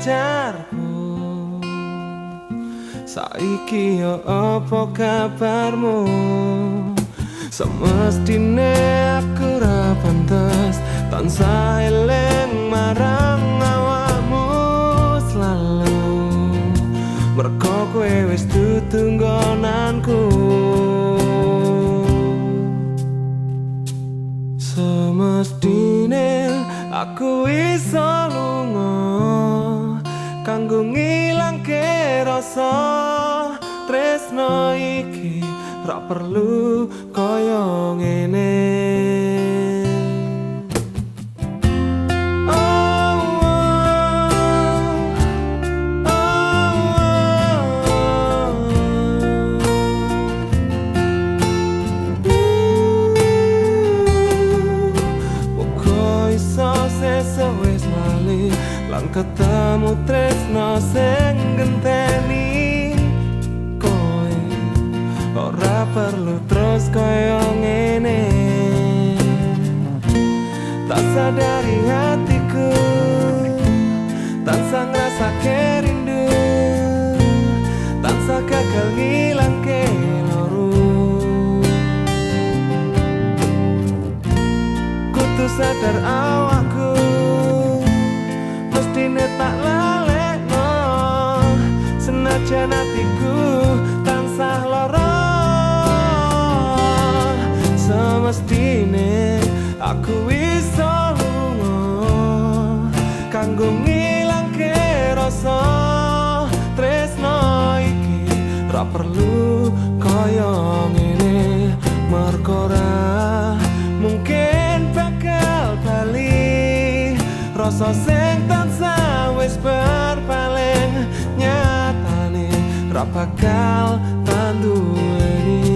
pacarku. Saiki yo apa kabarmu? Semestine aku ra pantes tansah eling marang awakmu selalu. Mergo kowe wis dudu nggonanku. Semestine aku iso lunga kanggo ngilangke rasa tresno iki, ra perlu kaya ngene. Wis lali lan ketemu tresno sing genteni kowe, ora perlu terus kaya ngene. Tak sadari hatiku tansah ngrasake rindu, tansah gagal ngilangke loro. Kudu sadar awakku mestine tak lalekno, senajan hatiku tansah lara. Semestine aku iso lunga kanggo ngilangke rasa tresno iki, ra perlu kaya ngene. Mergo ra mungkin bakal bali rasa sing tansah wis berpaling, nyatane ra bakal tanduweni.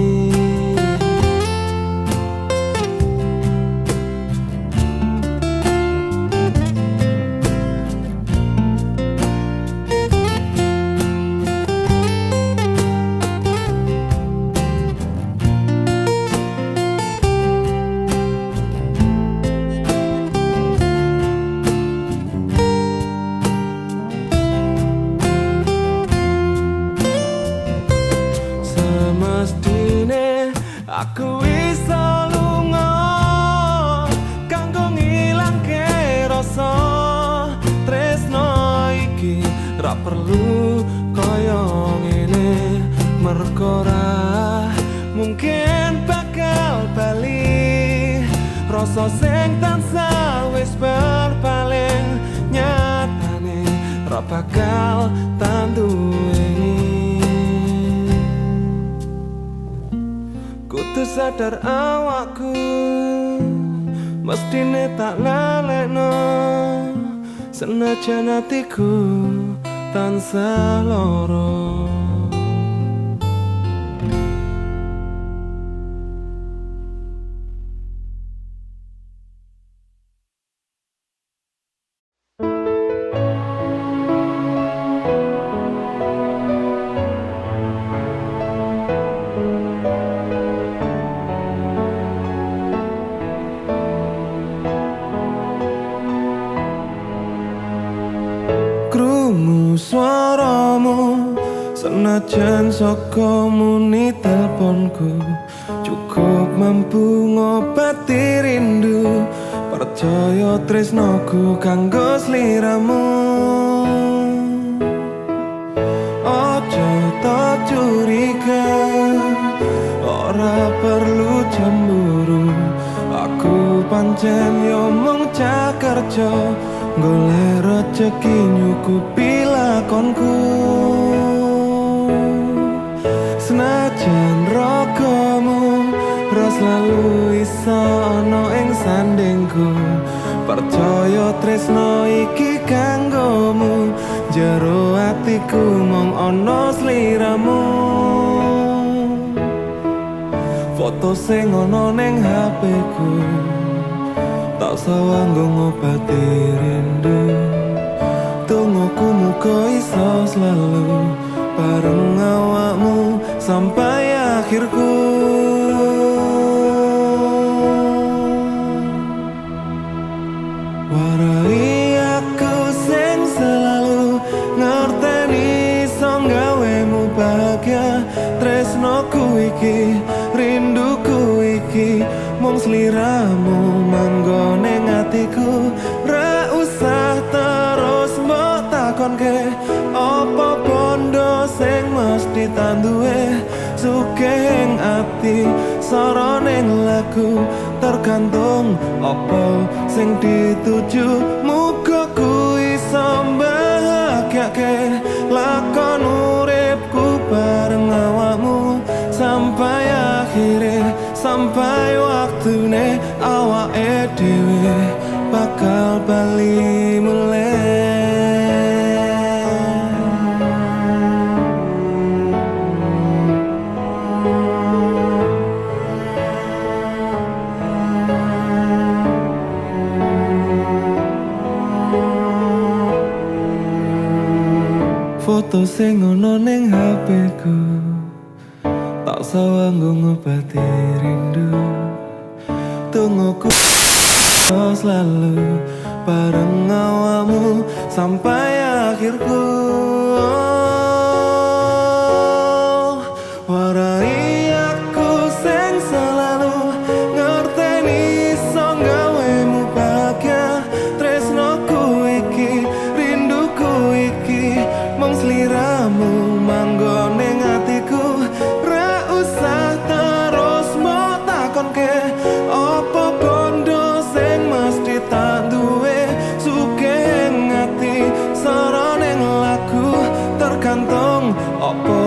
Aku iso lunga kanggo ngilangke rasa tresno iki, ra perlu kaya ngene. Mergo ra mungkin bakal bali rasa sing tansah wis berpaling, nyatane ra bakal tanduweni. Kudu sadar awakku mestine tak lalekno, senajan hatiku tansah loro. Krungu swaramu senajan saka muni telponku, cukup mampu ngobati rindu. Percaya tresnoku kanggo sliramu. Ojo tak curiga, ora perlu cemburu. Aku pancen yo mung cah kerja, golek rejeki nyukupi lakonku. Senajan rogomu ora selalu iso ana ing sandingku. Percaya tresno iki kanggomu, jero atiku mung ana sliramu. Foto sing ana ning HP-ku tak sawanggo ngobati rindu. Tungguku muga iso selalu bareng awakmu sampai akhirku. Warai aku sing selalu bahagia. Tresnoku iki, rinduku iki, mung sliramu manggon ning atiku. Ra usah terus mbok takonke apa bondo sing mesti tanduwe. Sugih ing ati sara ning lagu, tergantung apa sing dituju. Muga kuwi iso mbahagiake lakon uripku bareng awakmu sampai akhire, sampai waktune awake dhewe bakal bali mulih. Foto sing ono ning HP ku tak sawanggo ngobati rindu. Tungguku selalu bareng awakmu sampai akhirku. Warai aku sing selalu ngerteni iso gawemu bahagia. Tresnoku iki, rinduku iki, mung sliramu manggon ning atiku. Ra usah terus mbok takonke apa bondo sing mesti tak duwe. Sugih ing ati sara ning lagu, tergantung apa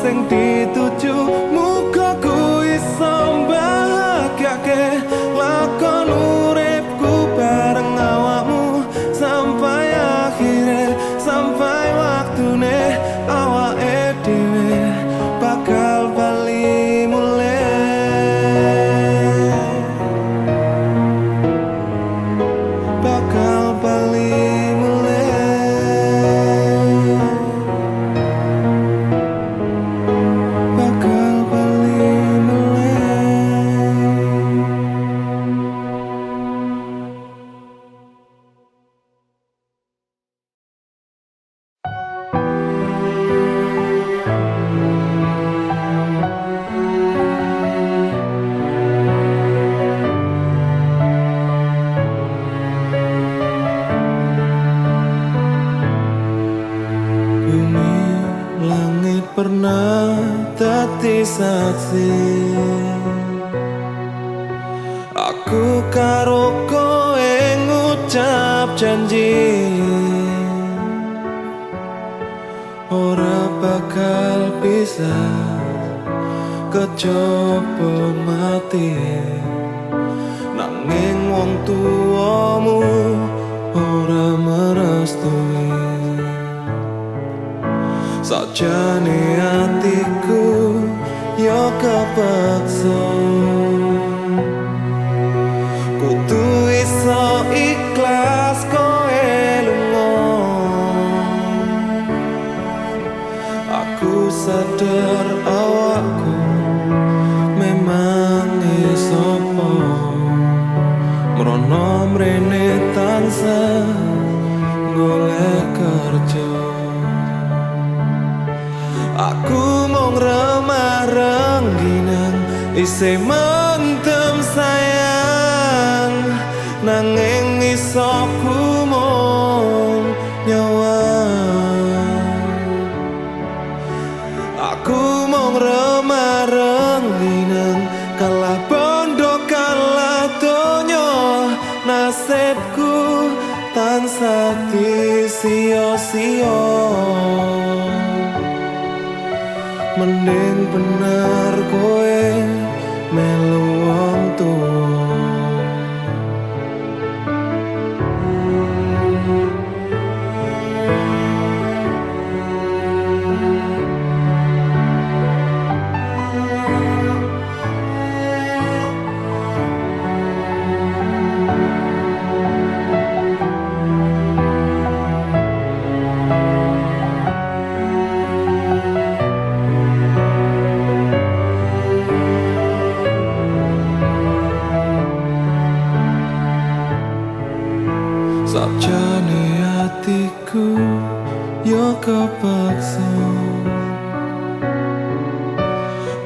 sing dituju. Muga kuwi iso mbahagiake lakon uripku bareng awakmu sampai akhire, sampai waktune awake dhewe bakal bali mulih, bakal bali mulih, bakal bali mulih. Bumi langit pernah dadi saksi, aku karo kowe ngucap janji ora bakal bisa kejaba mati. Nanging wong tuamu ora merestui. Sajane atiku yo kepaksa kudu iso ikhlas kowe lunga. Aku sadar awakku memang isopo mrono mrene tansah golek kerja. Aku mung remah rengginang isih mendem sayang, nanging iso ku mung nyawang. Aku mung remah rengginang kalah bondo kalah donya. Nasibku tansah sia-sia. Mending bener kowe melu wong tuwa.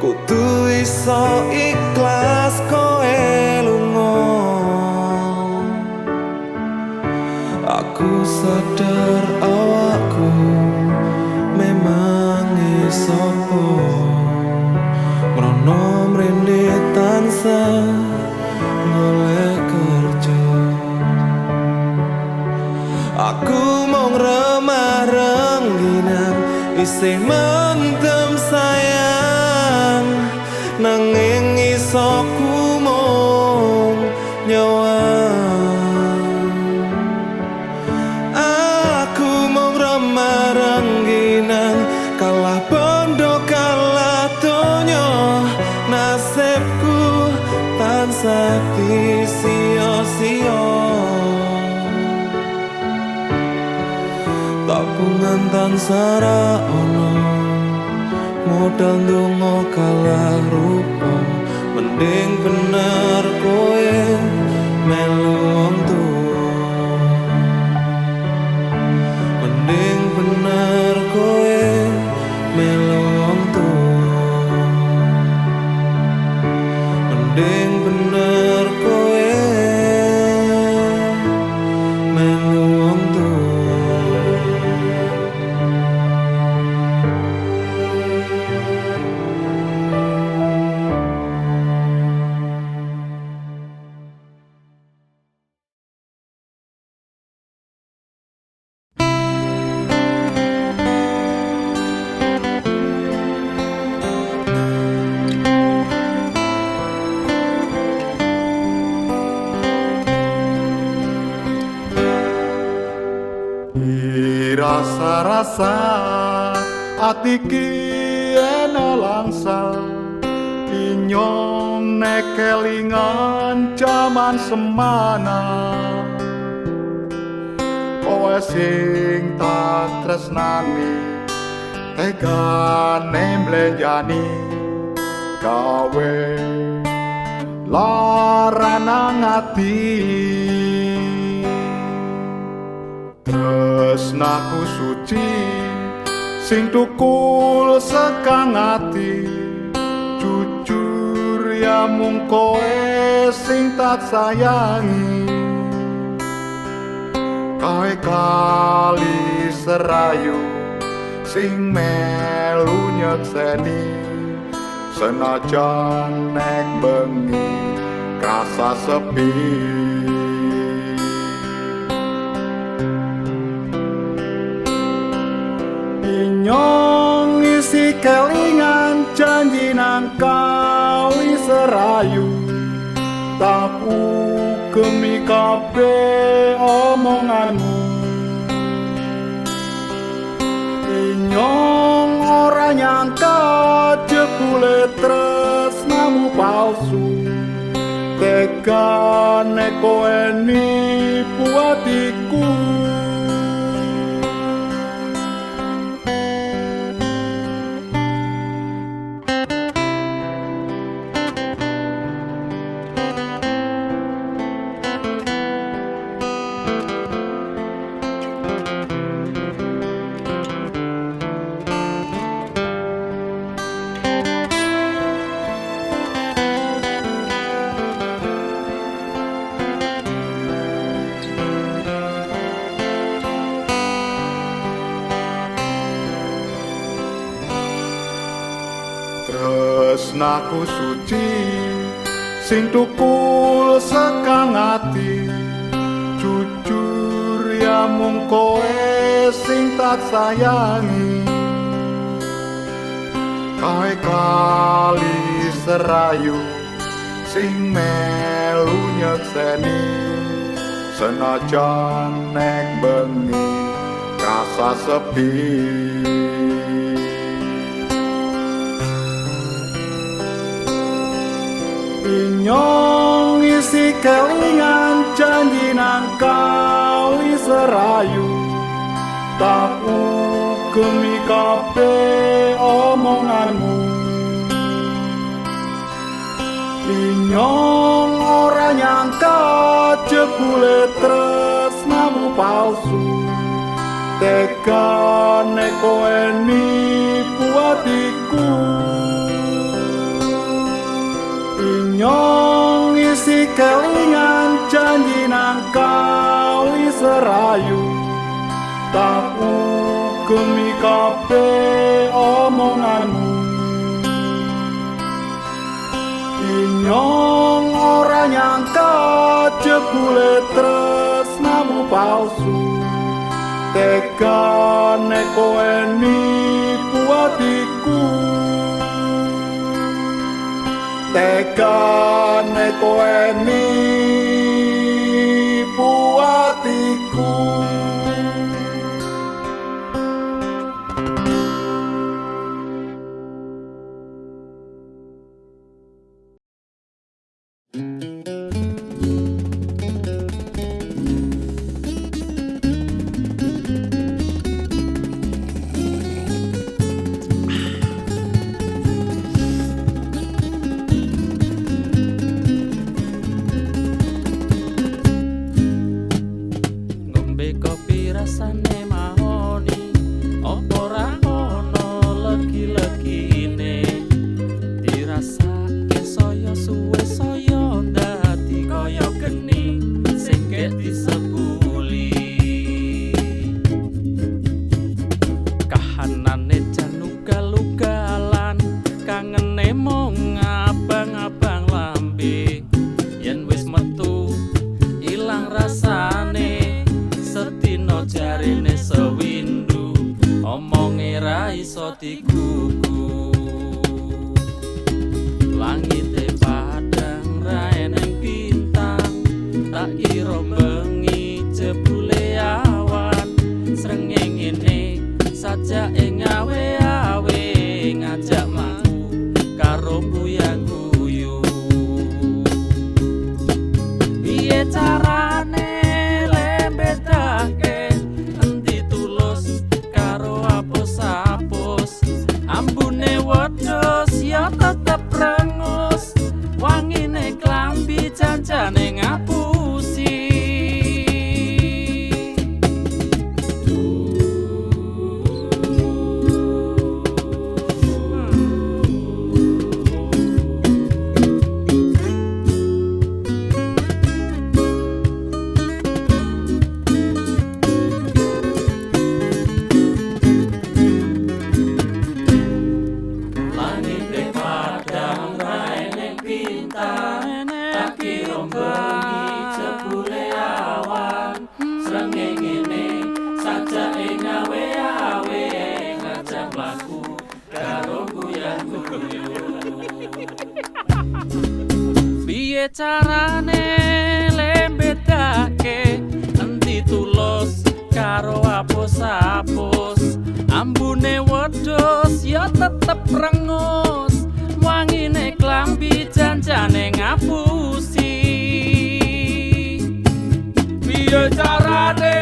kudu iso ikhlas koe lunga. Aku sadar awakku memang iso mrono mrene tansah golek kerja. Aku mung remah rengginang isih mendem sayang, nanging iso ku mung nyawang. Aku mung remah rengginang kalah bondo kalah donya, nasibku tansah sia-sia. Tabungan tansah ra ono, modal ndonga kalah rupa, mending bener kowe melu wong tuwa. Mending bener kowe melu wong tuwa. Mending bener kowe melu wong tuwa. Rasa-rasa ati ki ena langsal inyong nekelingan jaman semana, kowe sing tak tresnani tegane mblenjani gawe laranang ati. Tresnaku suci sing tukul sekang ati, jujur ya mung kowe sing tak sayangi. Kowe kali serayu sing melu nyekseni, senajan nek bengi krasa sepi. Inyong isi kelingan janji nang kawi serayu, tak ugemi kabeh omonganmu. Inyong ora nyangka jebule tresnamu palsu, tegane kowe nipu atiku. Tresnaku suci sing tukul sekang ati, jujur ya mung kowe sing tak sayangi. Kowe kali serayu sing melu nyekseni, senajan nek bengi rasa sepi. Inyong isi kelingan janji nang kawi serayu, tak ugemi kabeh omonganmu. Inyong ora nyangka jebule tresnamu palsu, tegane kowe nipu atiku. kelingan janji nang kawi serayu tak ugemi kabeh omonganmu inyong ora nyangka jebule tresnamu palsu tekane kowe nipu atiku tekane kowe nipu atiku rasane mahoni opo ora ono legi-legine dirasake saya suwe saya dadi kaya geni sing ket disebuli kahanane jan ugal-ugalan kangene mung abang-abang lambe yen wis metu ilang rasane setino jarine sewindu omonge ra iso digugu langite padang ra eneng bintang tak kira bengi jebule awan srengenge saja ing awe-awe ngajak maku karo guyang-guyu piye carane endi tulus karo apus-apus ambune wedhus ya tetep rengus wangine klambi janjane ngapusi piye carane lembedake endi tulus karo apus-apus ambune wedhus ya tetep rengus wangine klambi janjane ngapusi piye carane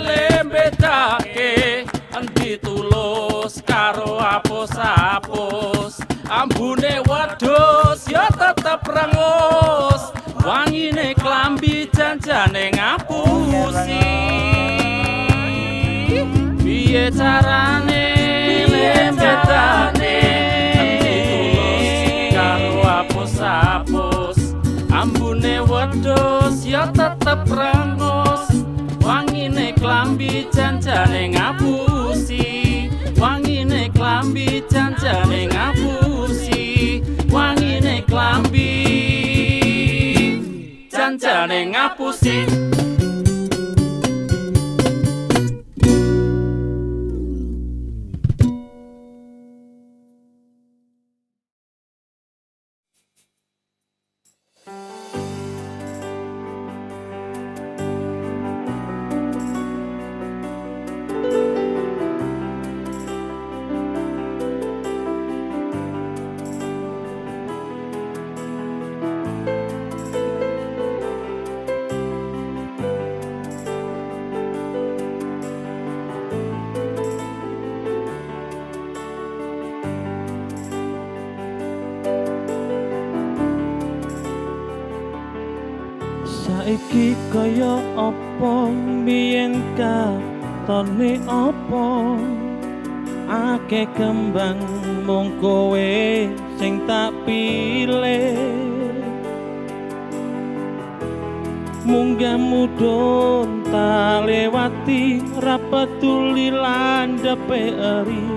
lembedake endi tulus karo apus-apus ambune wedhus ya tetep rengus wangine klambi janjane ngapusi piye carane lembedane endi tulus karo apus-apus ambune wedhus ya tetep rengus wangine klambi janjane ngapusi wangine klambi janjane ngapusi wangine klambi janjane ngapusi saiki kaya apa biyen katone apa akeh kembang mung kowe sing tak pilih munggah mudhun tak lewati ra peduli landhepe eri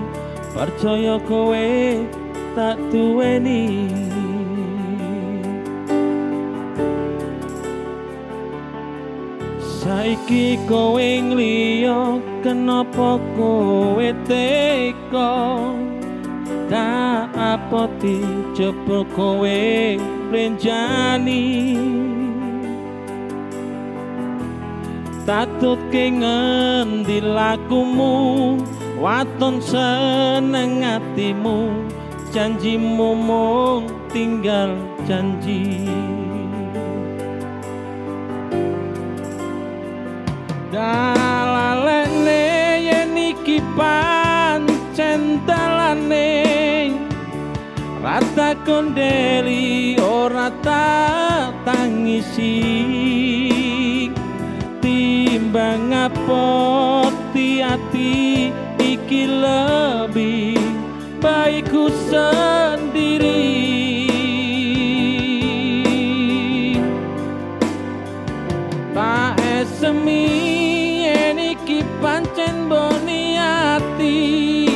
percaya kowe tak duweni. Saiki kowe ngliya kenapa kowe teka tak apoti jebul kowe blenjani tatut ke ngendi lakumu waton seneng atimu janjimu mung tinggal janji. Dalalene yen iki pancen dalane rata kondeli ora tak tangisi timbang ngapoti ati iki lebih baikku sendiri. Tak esemi iki pancen boni ati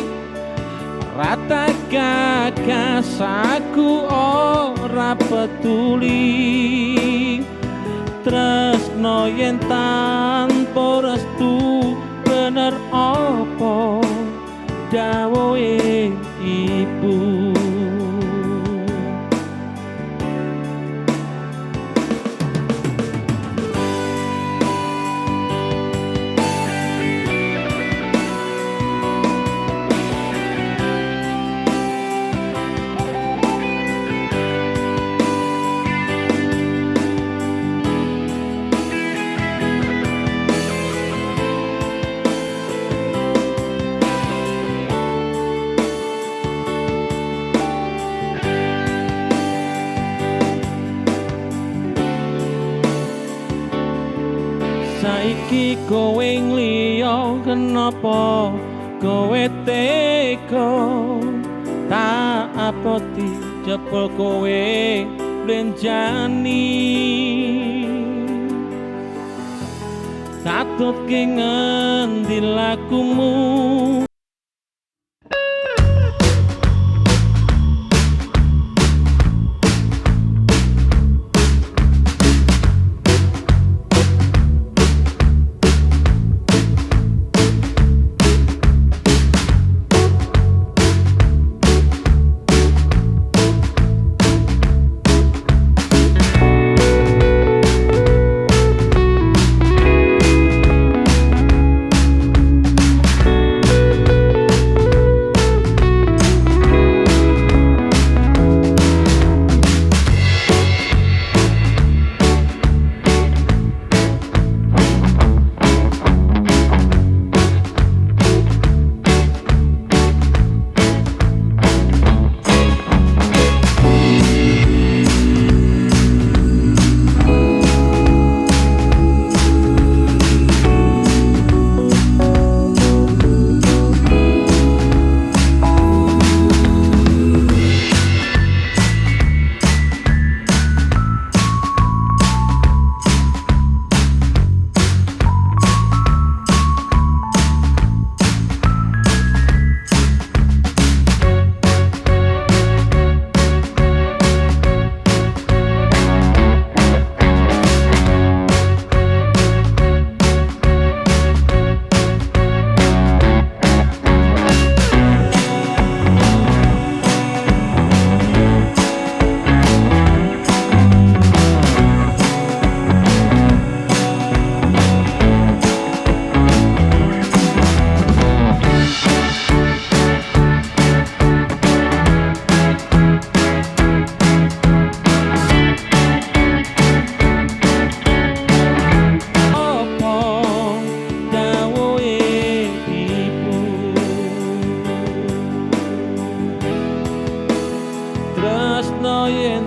rata gagas aku ora peduli tresno yen tanpa restu bener apa dawuhe ibu. Saiki kowe ngliya kenapa kowe teka tak apoti jebul kowe blenjani katut ke ngendi lakumu.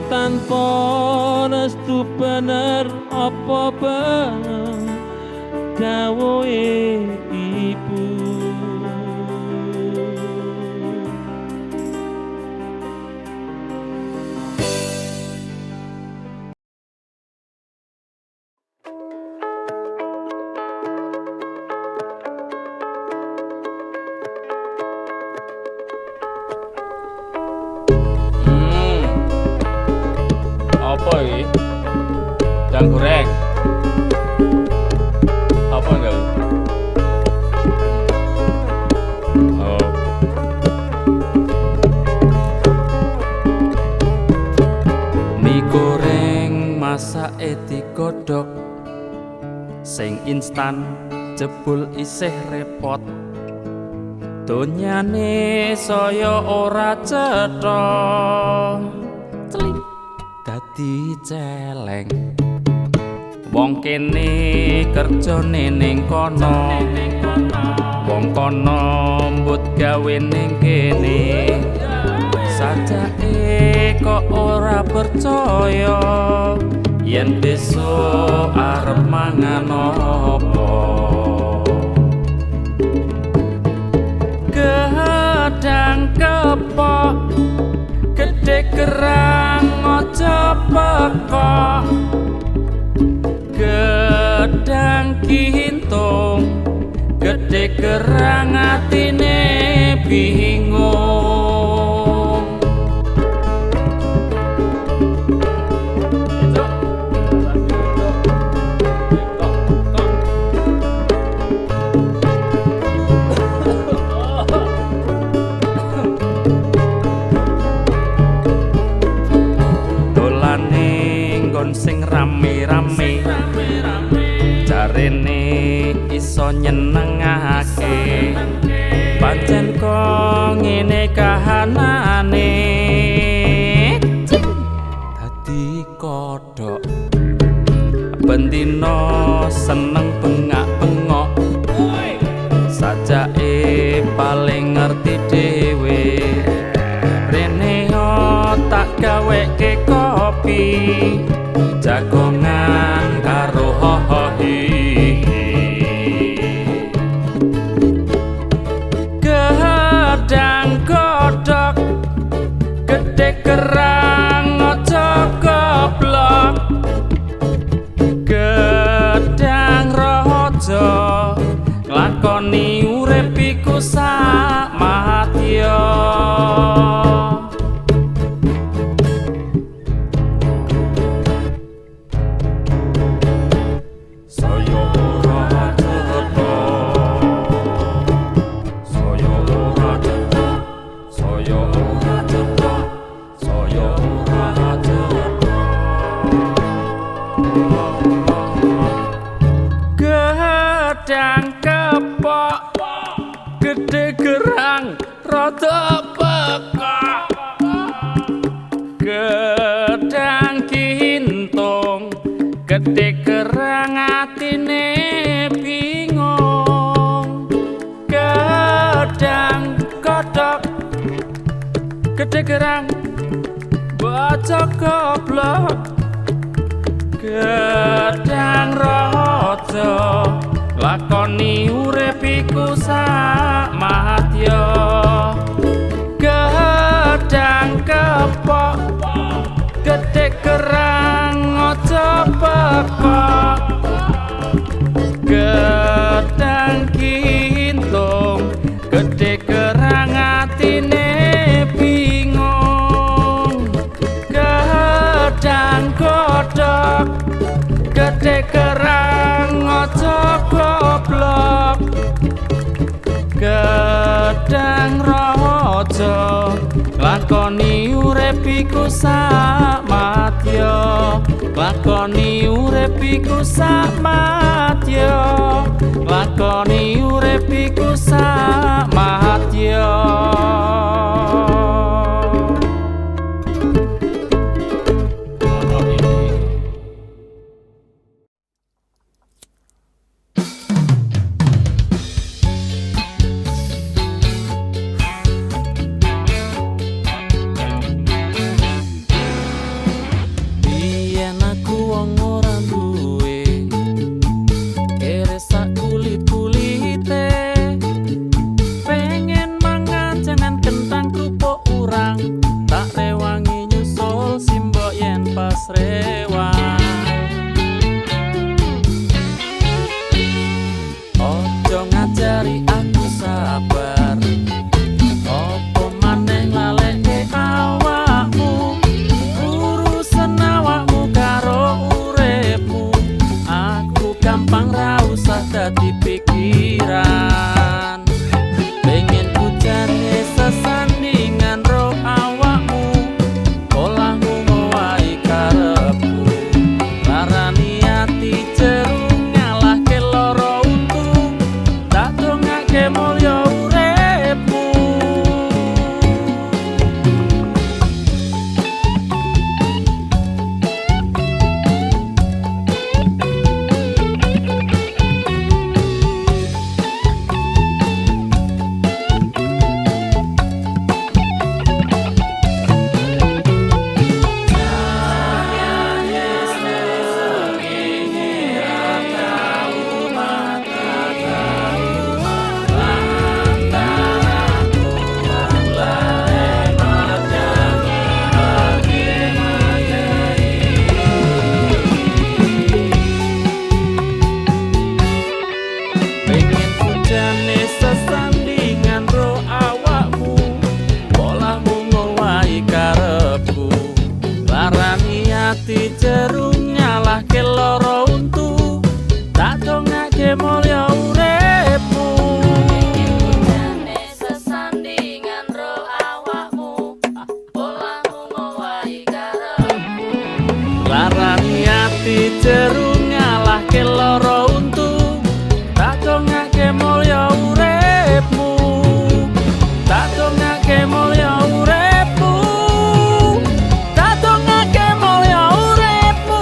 tanpa restu bener apa bener dawuhe ibu. Apa iki? Dang goreng. Apa enggak? Oh. Mie goreng masake digodhog. Sing instan jebul isih repot. Donyane saya ora cetha. Celik dadi celeng. Wong kene kerjane ning kono. Wong kono mbut gawe ning kene. Sajake kok ora percaya yen besok arep mangan apa. Gedang kepok gedhe kerang aja pekok. Gedang kintung gedhe kerang atine bingung. Sing rame-rame jarene iso nyenengake pancen kok ngene kahanane dadi kodhok bendina seneng bengak-bengok sajake paling ngerti dhewe rene tak gaweke kopi jagongan karo hohi. Gedang godhog gedhe kerang aja goblok. Gedang raja nglakoni urip iku sak madya. Gedang kepok gedhe gerang rada pekok. Gedang kintung gedhe gerang atine bingung. Gedang godhog gedhe gerang baca goblok. Gedang raja lakoni urip iku sak madya. Gedang kepok gedhe kerang aja pekok. Gedang kintung gedhe kerang atine bingung. Gedang godhog gedhe kerang aja goblok. Gedang raja lakoni urip iku sak madya. Lakoni urip iku sak madya. Lakoni urip iku sak madya. Pengen mangan jangan ati jerung nyalahke lara untu, tak dongake mulya uripmu. Jane sesandingan ro awakmu, polahmu ngowahi karepmu. Larani ati jerung nyalahke lara untu, tak dongake mulya uripmu, tak dongake mulya uripmu, tak dongake mulya uripmu.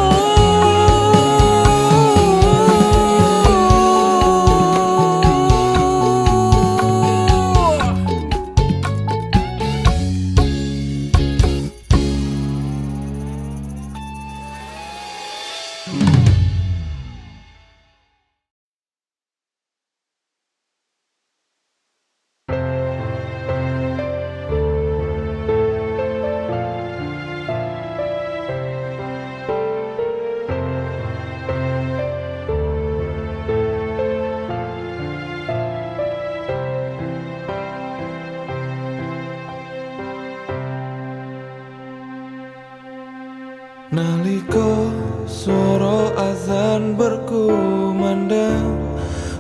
Naliko suara azan berkumandang,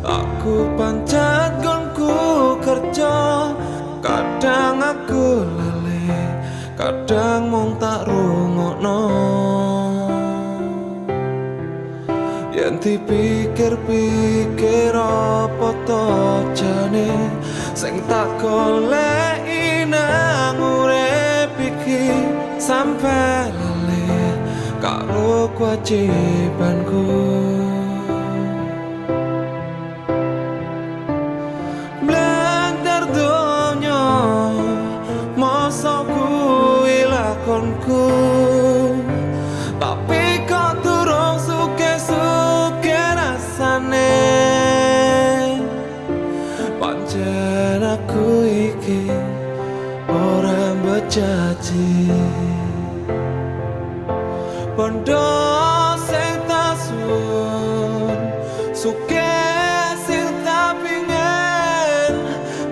aku pancet gonku kerja. Kadang aku lali, kadang mung tak rungokno. Yen dipikir-pikir apa to jane sing tak goleki nang urip iki, sampe lali karo kewajibanku. Blantar donya masa kuwi lakonku, tapi kok durung suke-suke rasane. Pancen aku iki ora bejanji, bondo sing tak suwun, suke sing tak pingin,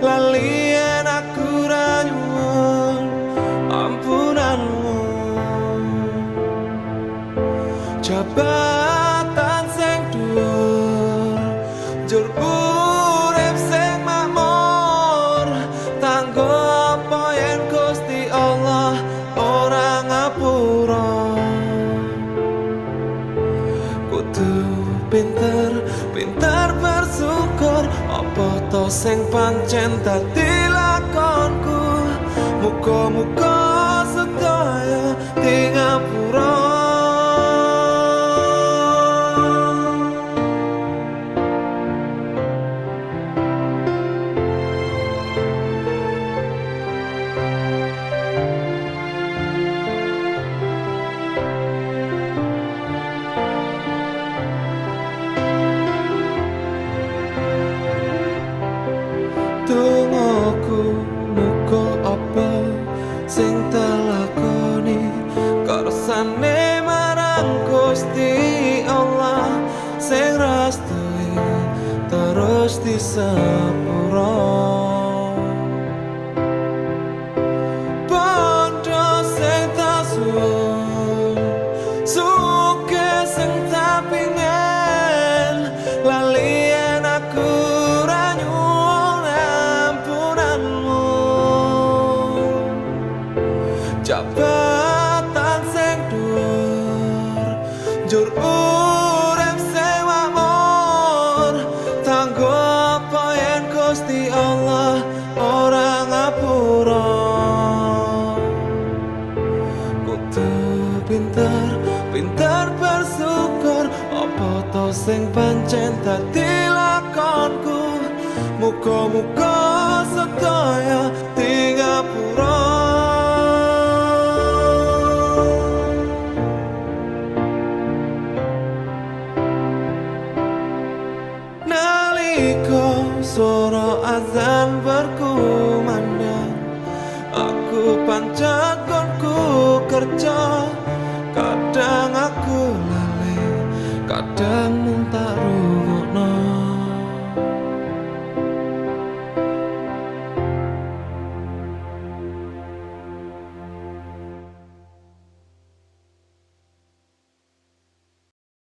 lali yen aku ra nyuwun ampunanmu. Jabatan sing dhuwur, njur urip sing makmur, tanggo apa yen Gusti Allah ora ngapura. Pinter bersyukur apa to sing pancen dadi lakonku. Muga-muga sedaya tingapura. Tungoku muga apa sing tak lakoni, kersane marang Gusti Allah sing restui terus disepuro. Bondo sing tak suwun, suke sing tak pingin, lali yen aku ra nyuwun ampunanmu. Jabatan sing dhuwur, njur urip sing makmur, tanggo apa yen Gusti Allah ora ngapura. Kudu pinter bersyukur apa to sing pancen dadi lakonku. Muga-muga sedaya tingapura. Naliko suara azan berkumandang, aku pancet gonku kerja.